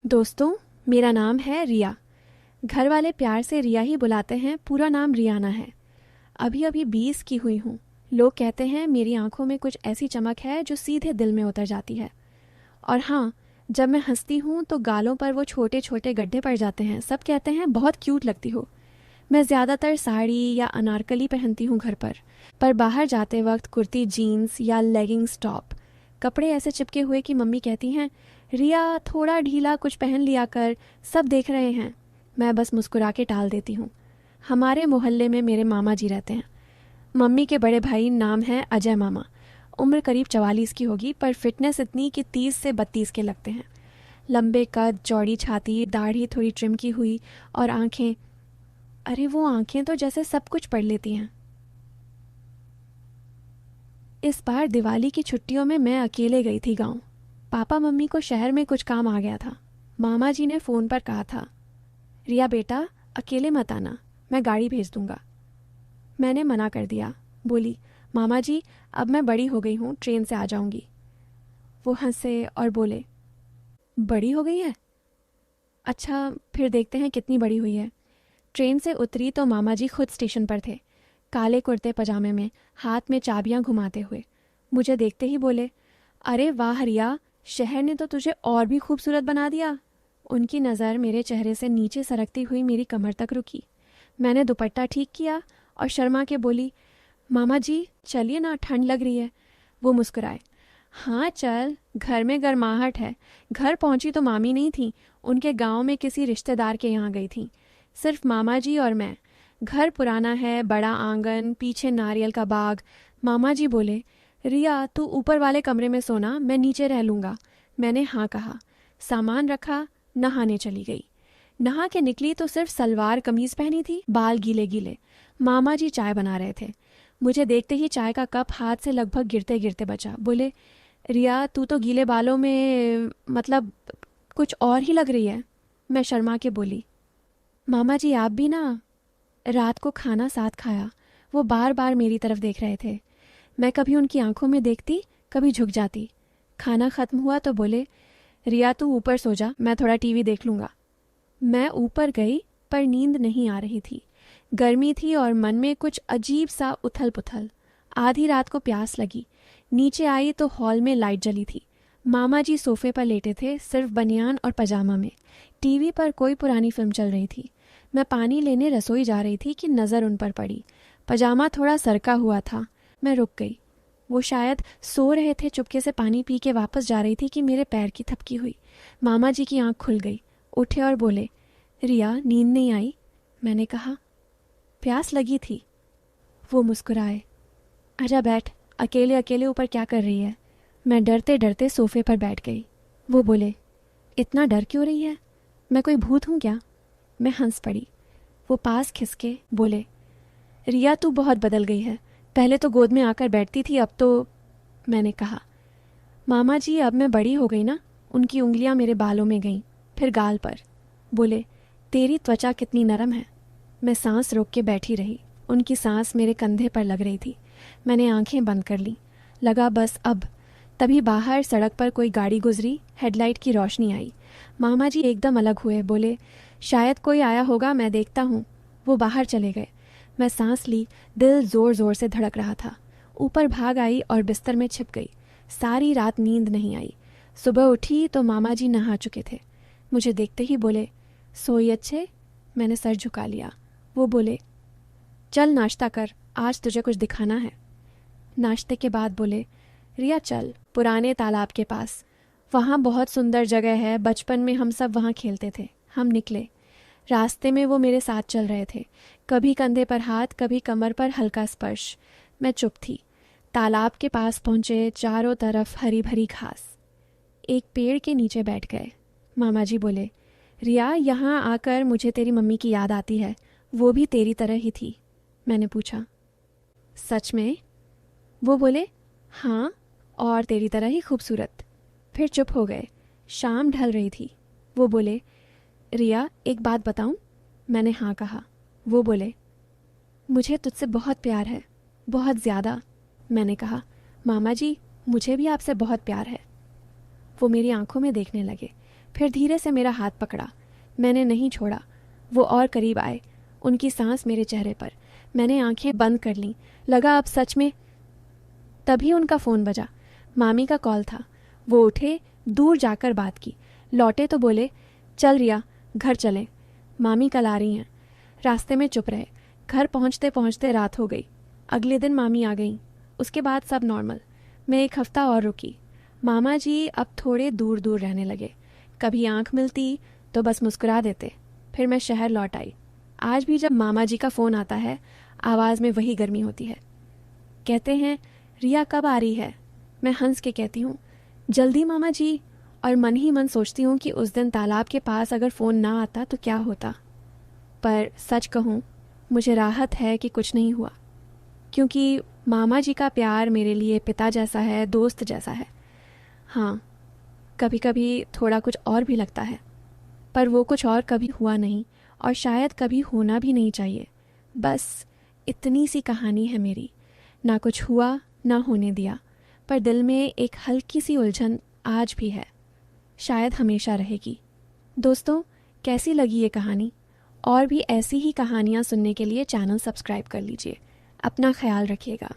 दोस्तों, मेरा नाम है रिया। घर वाले प्यार से रिया ही बुलाते हैं, पूरा नाम रियाना है। अभी अभी 20 की हुई हूँ। लोग कहते हैं मेरी आंखों में कुछ ऐसी चमक है जो सीधे दिल में उतर जाती है। और हाँ, जब मैं हंसती हूँ तो गालों पर वो छोटे छोटे गड्ढे पड़ जाते हैं। सब कहते हैं बहुत क्यूट लगती हो। मैं ज़्यादातर साड़ी या अनारकली पहनती हूँ घर पर बाहर जाते वक्त कुर्ती जीन्स या लेगिंग्स टॉप। कपड़े ऐसे चिपके हुए कि मम्मी कहती हैं, रिया थोड़ा ढीला कुछ पहन लिया कर, सब देख रहे हैं। मैं बस मुस्कुरा के टाल देती हूँ। हमारे मोहल्ले में मेरे मामा जी रहते हैं। मम्मी के बड़े भाई नाम है अजय मामा। उम्र करीब 44 की होगी, पर फिटनेस इतनी कि 30 से 32 के लगते हैं। लंबे कद, चौड़ी छाती, दाढ़ी थोड़ी ट्रिम की हुई और आंखें, अरे वो आंखें तो जैसे सब कुछ पढ़ लेती हैं। इस बार दिवाली की छुट्टियों में मैं अकेले गई थी गांव। पापा मम्मी को शहर में कुछ काम आ गया था। मामा जी ने फ़ोन पर कहा था, रिया बेटा अकेले मत आना, मैं गाड़ी भेज दूंगा। मैंने मना कर दिया। बोली, मामा जी अब मैं बड़ी हो गई हूँ, ट्रेन से आ जाऊंगी। वो हंसे और बोले, बड़ी हो गई है? अच्छा, फिर देखते हैं कितनी बड़ी हुई है। ट्रेन से उतरी तो मामा जी खुद स्टेशन पर थे, काले कुर्ते पजामे में, हाथ में चाबियां घुमाते हुए। मुझे देखते ही बोले, अरे वाह रिया, शहर ने तो तुझे और भी खूबसूरत बना दिया। उनकी नज़र मेरे चेहरे से नीचे सरकती हुई मेरी कमर तक रुकी। मैंने दुपट्टा ठीक किया और शर्मा के बोली, मामा जी चलिए ना, ठंड लग रही है। वो मुस्कुराए, हाँ चल, घर में गर्माहट है। घर पहुंची तो मामी नहीं थी, उनके गांव में किसी रिश्तेदार के यहाँ गई थी। सिर्फ मामा जी और मैं। घर पुराना है, बड़ा आंगन, पीछे नारियल का बाग। मामा जी बोले, रिया तू ऊपर वाले कमरे में सोना, मैं नीचे रह लूँगा। मैंने हाँ कहा। सामान रखा, नहाने चली गई। नहा के निकली तो सिर्फ सलवार कमीज पहनी थी, बाल गीले गीले। मामा जी चाय बना रहे थे। मुझे देखते ही चाय का कप हाथ से लगभग गिरते गिरते बचा। बोले, रिया तू तो गीले बालों में मतलब कुछ और ही लग रही है। मैं शर्मा के बोली, मामा जी आप भी ना। रात को खाना साथ खाया। वो बार बार मेरी तरफ देख रहे थे। मैं कभी उनकी आंखों में देखती, कभी झुक जाती। खाना खत्म हुआ तो बोले, रिया तू ऊपर सो जा, मैं थोड़ा टीवी देख लूँगा। मैं ऊपर गई, पर नींद नहीं आ रही थी। गर्मी थी और मन में कुछ अजीब सा उथल पुथल। आधी रात को प्यास लगी। नीचे आई तो हॉल में लाइट जली थी। मामा जी सोफे पर लेटे थे, सिर्फ बनियान और पजामा में। टीवी पर कोई पुरानी फिल्म चल रही थी। मैं पानी लेने रसोई जा रही थी कि नज़र उन पर पड़ी। पजामा थोड़ा सरका हुआ था। मैं रुक गई। वो शायद सो रहे थे। चुपके से पानी पी के वापस जा रही थी कि मेरे पैर की थपकी हुई। मामा जी की आंख खुल गई। उठे और बोले, रिया नींद नहीं आई? मैंने कहा, प्यास लगी थी। वो मुस्कुराए, आजा बैठ, अकेले अकेले ऊपर क्या कर रही है? मैं डरते डरते सोफे पर बैठ गई। वो बोले, इतना डर क्यों रही है? मैं कोई भूत हूँ क्या? मैं हंस पड़ी। वो पास खिसके बोले, रिया तू बहुत बदल गई है। पहले तो गोद में आकर बैठती थी, अब तो। मैंने कहा, मामा जी अब मैं बड़ी हो गई ना। उनकी उंगलियां मेरे बालों में गईं, फिर गाल पर। बोले, तेरी त्वचा कितनी नरम है। मैं सांस रोक के बैठी रही। उनकी सांस मेरे कंधे पर लग रही थी। मैंने आंखें बंद कर ली। लगा बस अब। तभी बाहर सड़क पर कोई गाड़ी गुजरी। हेडलाइट की रोशनी आई। मामा जी एकदम अलग हुए। बोले, शायद कोई आया होगा, मैं देखता हूँ। वो बाहर चले गए। मैं सांस ली। दिल जोर जोर से धड़क रहा था। ऊपर भाग आई और बिस्तर में छिप गई। सारी रात नींद नहीं आई। सुबह उठी तो मामा जी नहा चुके थे। मुझे देखते ही बोले, सोई अच्छे? मैंने सर झुका लिया। वो बोले, चल नाश्ता कर, आज तुझे कुछ दिखाना है। नाश्ते के बाद बोले, रिया चल पुराने तालाब के पास, वहाँ बहुत सुंदर जगह है, बचपन में हम सब वहाँ खेलते थे। हम निकले। रास्ते में वो मेरे साथ चल रहे थे, कभी कंधे पर हाथ, कभी कमर पर हल्का स्पर्श। मैं चुप थी। तालाब के पास पहुँचे। चारों तरफ हरी भरी घास। एक पेड़ के नीचे बैठ गए। मामा जी बोले, रिया यहाँ आकर मुझे तेरी मम्मी की याद आती है, वो भी तेरी तरह ही थी। मैंने पूछा, सच में? वो बोले, हाँ, और तेरी तरह ही खूबसूरत। फिर चुप हो गए। शाम ढल रही थी। वो बोले, रिया एक बात बताऊं? मैंने हाँ कहा। वो बोले, मुझे तुझसे बहुत प्यार है, बहुत ज़्यादा। मैंने कहा, मामा जी मुझे भी आपसे बहुत प्यार है। वो मेरी आंखों में देखने लगे। फिर धीरे से मेरा हाथ पकड़ा। मैंने नहीं छोड़ा। वो और करीब आए, उनकी सांस मेरे चेहरे पर। मैंने आंखें बंद कर लीं। लगा अब सच में। तभी उनका फ़ोन बजा। मामी का कॉल था। वो उठे, दूर जाकर बात की, लौटे तो बोले, चल रिया, घर चलें, मामी कल आ रही हैं। रास्ते में चुप रहे। घर पहुंचते पहुंचते रात हो गई। अगले दिन मामी आ गई। उसके बाद सब नॉर्मल। मैं 1 हफ्ता और रुकी। मामा जी अब थोड़े दूर दूर रहने लगे। कभी आंख मिलती तो बस मुस्कुरा देते। फिर मैं शहर लौट आई। आज भी जब मामा जी का फ़ोन आता है, आवाज़ में वही गर्मी होती है। कहते हैं, रिया कब आ रही है? मैं हंस के कहती हूँ, जल्दी मामा जी। और मन ही मन सोचती हूँ कि उस दिन तालाब के पास अगर फ़ोन ना आता तो क्या होता। पर सच कहूँ, मुझे राहत है कि कुछ नहीं हुआ, क्योंकि मामा जी का प्यार मेरे लिए पिता जैसा है, दोस्त जैसा है। हाँ, कभी कभी थोड़ा कुछ और भी लगता है, पर वो कुछ और कभी हुआ नहीं, और शायद कभी होना भी नहीं चाहिए। बस इतनी सी कहानी है मेरी। ना कुछ हुआ, ना होने दिया, पर दिल में एक हल्की सी उलझन आज भी है, शायद हमेशा रहेगी। दोस्तों, कैसी लगी ये कहानी? और भी ऐसी ही कहानियाँ सुनने के लिए चैनल सब्सक्राइब कर लीजिए। अपना ख्याल रखिएगा।